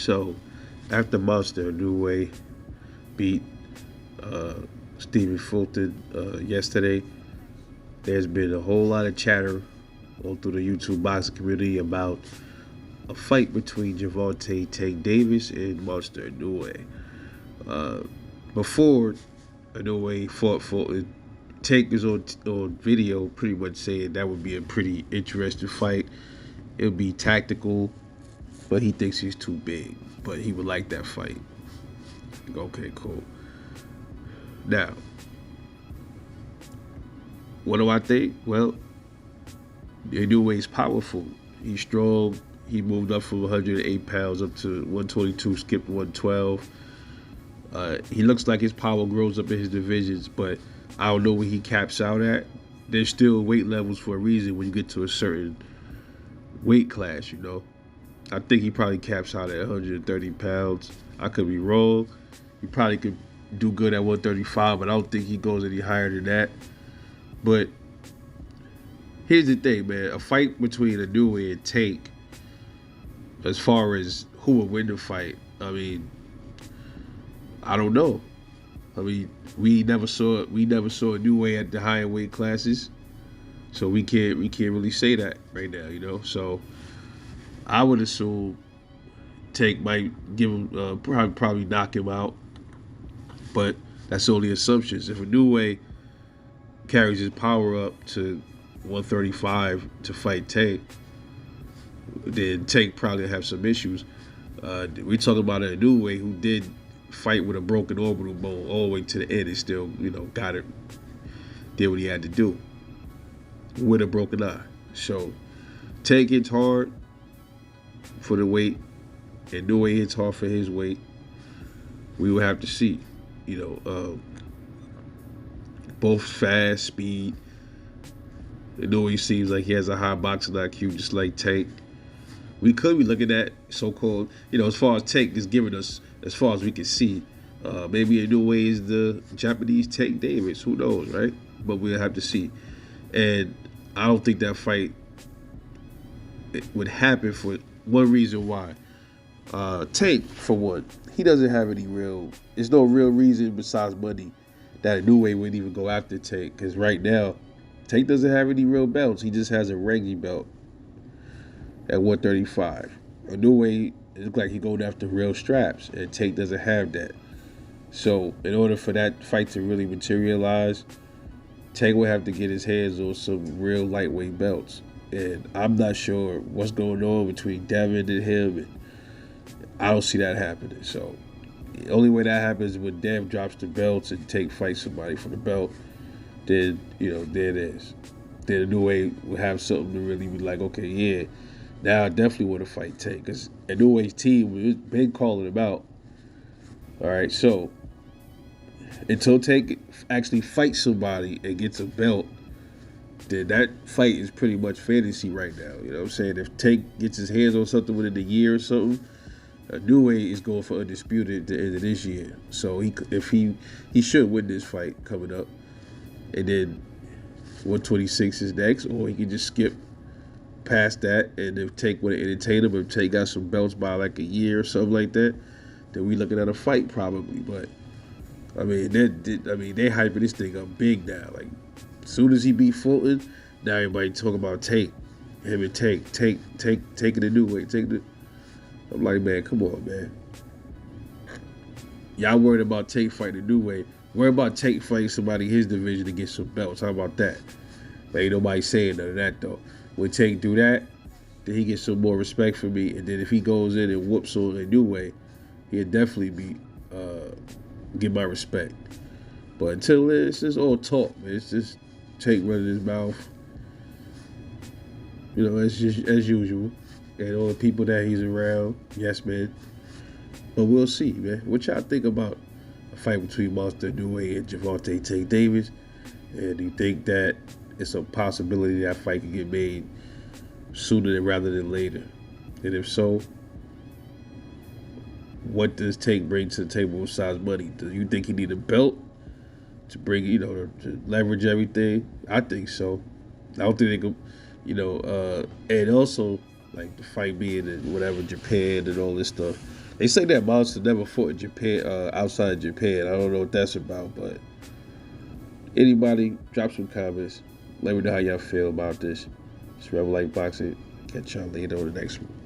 So after Monster, Inoue beat uh, Stephen Fulton yesterday, there's been a whole lot of chatter all through the YouTube boxing community about a fight between Gervonta Tank Davis and Monster Inoue. Uh, Before Inoue fought Fulton, Tank is on video pretty much saying that would be a pretty interesting fight. It would be tactical, but he thinks he's too big. But he would like that fight. Okay, cool. Now, what do I think? Well, Inoue's powerful. He's strong. He moved up from 108 pounds up to 122, skipped 112. He looks like his power grows up in his divisions, but I don't know where he caps out at. There's still weight levels for a reason when you get to a certain weight class, you know. I think he probably caps out at 130 pounds. I could be wrong. He probably could do good at 135, but I don't think he goes any higher than that. But here's the thing, man. A fight between Inoue and Tank, as far as who will win the fight, I mean, I don't know. I mean, we never saw Inoue at the higher weight classes, so we can't really say that right now, you know. So I would assume Tank might give him probably knock him out, but that's only assumptions. If Inoue carries his power up to 135 to fight Tank, then Tank probably have some issues. We talking about an Inoue who did fight with a broken orbital bone all the way to the end and still, you know, got it, did what he had to do with a broken eye. So Tank hits hard for the weight, and Inoue hits hard for his weight. We will have to see, you know, both fast, speed. Inoue seems like he has a high boxing IQ, just like Tank. We could be looking at so-called, you know, as far as Tank is giving us, as far as we can see, maybe Inoue is the Japanese Tank Davis. Who knows, right? But we'll have to see. And I don't think that fight would happen for one reason why. Tank, for one, he doesn't have any real, there's no real reason besides money that Inoue wouldn't even go after Tank. Because right now, Tank doesn't have any real belts. He just has a rangy belt at 135. Inoue, it looks like he's going after real straps, and Tank doesn't have that. So in order for that fight to really materialize, Tank would have to get his hands on some real lightweight belts. And I'm not sure what's going on between Devin and him. And I don't see that happening. So the only way that happens is when Dev drops the belts and Tank fights somebody for the belt. Then, you know, there it is. Then Inoue will have something to really be like, okay, yeah, now I definitely want to fight Tank. Because Inoue's team has been calling him out. All right, so until Tank actually fights somebody and gets a belt, then that fight is pretty much fantasy right now. You know what I'm saying? If Tank gets his hands on something within a year or something, Inoue is going for undisputed at the end of this year. So he should win this fight coming up. And then 126 is next, or he can just skip past that. And if Tank would entertain him, if Tank got some belts by like a year or something like that, then we looking at a fight probably. But I mean, they hyping this thing up big now. Like, as soon as he beat Fulton, now everybody talking about Tank, him and Tank, taking a new way, I'm like, man, come on, man. Y'all worried about Tank fighting a new way. Worry about Tank fighting somebody in his division to get some belts. How about that? But ain't nobody saying none of that, though. When Tank do that, then he gets some more respect for me. And then if he goes in and whoops on a new way, he'll definitely get my respect. But until then, it's just all talk, man. It's just Tank running his mouth. You know, it's just as usual. And all the people that he's around, yes, man. But we'll see, man. What y'all think about a fight between Monster Inoue and Gervonta Tank Davis? And do you think that it's a possibility that fight can get made sooner rather than later? And if so, what does Tank bring to the table besides money? Do you think he need a belt to bring, you know, to leverage everything? I think so. I don't think they could, you know, and also, like, the fight being in whatever, Japan and all this stuff, They say that Monster never fought in Japan, outside Japan. I don't know what that's about, but anybody drop some comments. Let me know how y'all feel about this. It's Rebel Light Boxing. Catch y'all later on the next one.